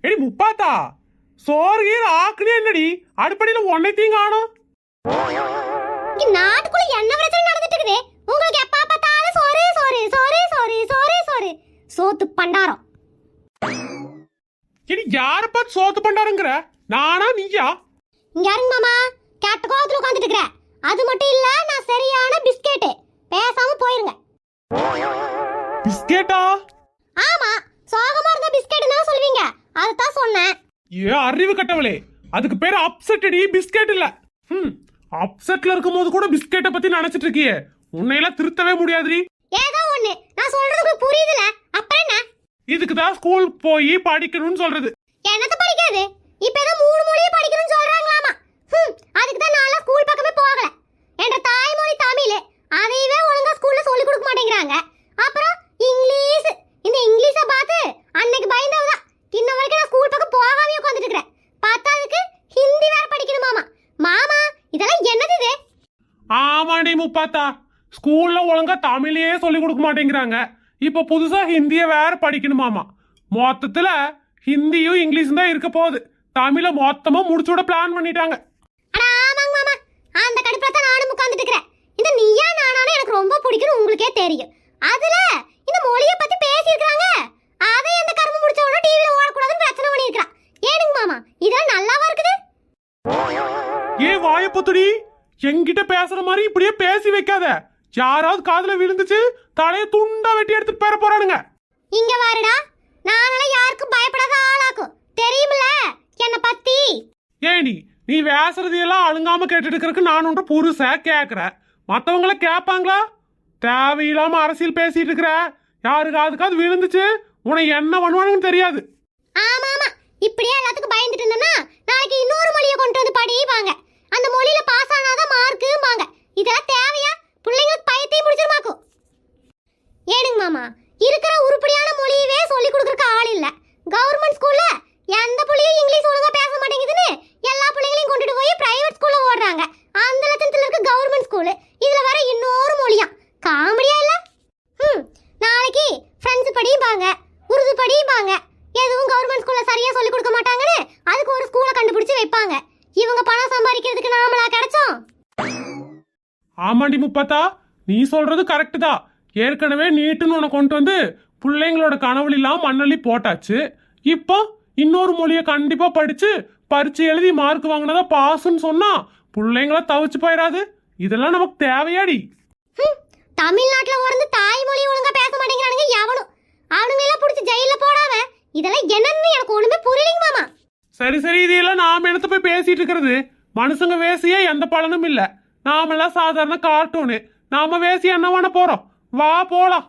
Eddy முப்பாத்தா சோறு கீர் ஆக்குனே என்னடி அடுப்படியில ஒன்னைத்தையும் காணும். நாட்டுக்குள்ள என்ன பிரச்சனை நடந்துட்டு இருக்குது? உங்களுக்கு எப்ப பார்த்தாலும் சோறு சோறு சோறு சோறு சோறு சோறு சோத்து பண்டாரம். எடி யார பார்த்து சோத்து பண்டாரங்கற? நானா நீயா? இங்க இருங்க மாமா, கேட்ட கோவத்துல உட்கார்ந்துட்டு இருக்கற. அது மட்டும் இல்ல, நான் சரியான பிஸ்கெட். பேசாம போயிருங்க. பிஸ்கெட்டா? ஆமா, சோகமா இருந்த பிஸ்கெட் தான் சொல்வீங்க. அதுதான் சொன்னேன். ஏ அறிவு கட்டவளே, அதுக்கு பேரு அப்செட்டடி, பிஸ்கெட் இல்ல. அப்செட்ல இருக்கும்போது கூட பிஸ்கெட்டை பத்தி நினைச்சிட்டு இருக்கியே, உன்னையெல்லாம் திருத்தவே முடியாதுடி. ஏதோ ஒண்ணு நான் சொல்றது புரியுதுல, அப்புறம் என்ன? இதுக்கு தான் ஸ்கூல் போய் படிக்கணும்னு சொல்றது. என்னத்த படிக்காது? இப்ப ஏதோ 3 மொழியை படிக்கணும்னு சொல்றாங்களாமா. அதுக்கு தான் நான் ஸ்கூல் பக்கமே போகல. என்ற தாய்மொழி தமிழ், அதையவே ஒழுங்கா ஸ்கூல்ல சொல்லி கொடுக்க மாட்டேங்கிறாங்க. அப்புறம் இங்கிலீஷ், இந்த இங்கிலீஷை பார்த்து அன்னைக்கு பயந்தவதான் இன்ன வரைக்கும் நான் ஸ்கூல் பக்கம் போகாமே உட்காந்துட்டு இருக்கிறேன். பார்த்தாதுக்கு ஹிந்தி வேற படிக்கணுமாமா. மாமா இதெல்லாம் என்னது இது? ஆமாண்டி முப்பாத்தா, ஸ்கூல்ல ஒழுங்கா தமிழையே சொல்லி கொடுக்க மாட்டேங்கிறாங்க. இப்ப புதுசா ஹிந்திய வேற படிக்கணுமாமா. மொத்தத்துல ஹிந்தியும் இங்கிலீஷும் தான் இருக்க போகுது. தமிழ மொத்தமா முடிச்சுட பிளான் பண்ணிட்டாங்க. ஆமாங்க மாமா, அந்த கடுப்புல தான் நானும் உட்கார்ந்துட்டு இருக்கிறேன். இந்த நீயா நானானே எனக்கு ரொம்ப பிடிக்கும், உங்களுக்கே தெரியும். அதுல இந்த மொழியை பத்தி பேசி இருக்காங்க. அதை எந்த கர்மம் முடிச்சவனோ டிவில ஓடக்கூடாதுன்னு பிரச்சனை பண்ணி இருக்கான். ஏனுங்க மாமா, இதெல்லாம் நல்லாவா இருக்குது? ஏ வாயப்புத்துடி, என்கிட்ட பேசுற மாதிரி இப்படியே பேசி வைக்காத. யாராவது காதுல விழுந்துச்சு தலைய துண்டா வெட்டி எடுத்துட்டு பேர போறானுங்க. இங்க வாருடா, நானெல்லாம் யாருக்கும் பயப்படாத ஆளாக்கும் தெரியுமில்ல என்ன பத்தி. ஏண்டி நீ பேசுறதையெல்லாம் அழுங்காம கேட்டுட்டு இருக்கிறதுக்கு நான் ஒன்று புருஷ கேக்குற, மத்தவங்கள கேட்பாங்களா? தேவையில்லாம அரசியல் பேசிட்டு இருக்கிற. யாருக்கு அதுக்காவது விழுந்துச்சு உன்னை என்ன பண்ணுவானுன்னு தெரியாது. ஆமா ஆமா, இப்படியே எல்லாத்துக்கும் பயந்துட்டு இருந்தோம்னா நாளைக்கு இன்னொரு மொழியை கொண்டு வந்து படிப்பாங்க. அந்த மொழியில பாஸ் ஆனாதான் மார்க்கும்பாங்க. இதெல்லாம் தேவையா? பிள்ளைங்களுக்கு பயத்தையும் முடிச்சிருமாக்கும். ஏனுங்க மாமா, இருக்கிற உருப்படியான மொழியவே சொல்லி கொடுக்கறதுக்கு ஆள் இல்ல. கவர்மெண்ட் ஸ்கூல்ல எந்த புள்ளையும் இங்கிலீஷ் ஒழுங்கா பேச மாட்டேங்குதுன்னு எல்லா பிள்ளைகளையும் கொண்டுட்டு போய் பிரைவேட் ஸ்கூல்ல ஓடுறாங்க. அந்த லட்சத்துல இருக்க கவர்மெண்ட் ஸ்கூல், இதுல வேற இன்னொரு மொழியா. காமெடியா இல்ல? நாளைக்கு பிரெஞ்சு படிப்பாங்க, உருது படிப்பாங்க. எதுவும் கவர்மெண்ட் ஸ்கூல்ல சரியா சொல்லி கொடுக்க மாட்டாங்கன்னு அதுக்கு ஒரு ஸ்கூலை கண்டுபிடிச்சு வைப்பாங்க. இவங்க பணம் சம்பாதிக்கிறதுக்கு நாமளா கிடைச்சோம்? ஆமாண்டி முப்பாத்தா, நீ சொல்றது கரெக்ட் தான். ஏற்கனவே நீட்டுன்னு உன்னை கொண்டு வந்து பிள்ளைங்களோட கனவுலாம் மண்ணள்ளி போட்டாச்சு. இப்போ இன்னொரு மொழியை கண்டிப்பா படிச்சு பரீட்சை எழுதி மார்க் வாங்கினதா பாஸ்ன்னு சொன்னா பிள்ளைங்கள தவிச்சு போயிடாது. இதெல்லாம் நமக்கு தேவையாடி? தமிழ்நாட்டுல ஓடுந்து தாய்மொழி ஒழுங்கா பேச மாட்டேங்கிறானுங்க எவனும். அவனுங்க எல்லாம் பிடிச்சி ஜெயில போடாம இதெல்லாம் என்னன்னு எனக்கு ஒண்ணுமே புரியலைங்க மாமா. சரி சரி, இதெல்லாம் நாம எடுத்து போய் பேசிட்டு இருக்கிறது. மனுஷங்க வேசியே எந்த பலனும் இல்ல. நாமெல்லாம் சாதாரண கார்ட்டூனு. நாம வேசி என்ன பண்ண போறோம்? வா போலாம்.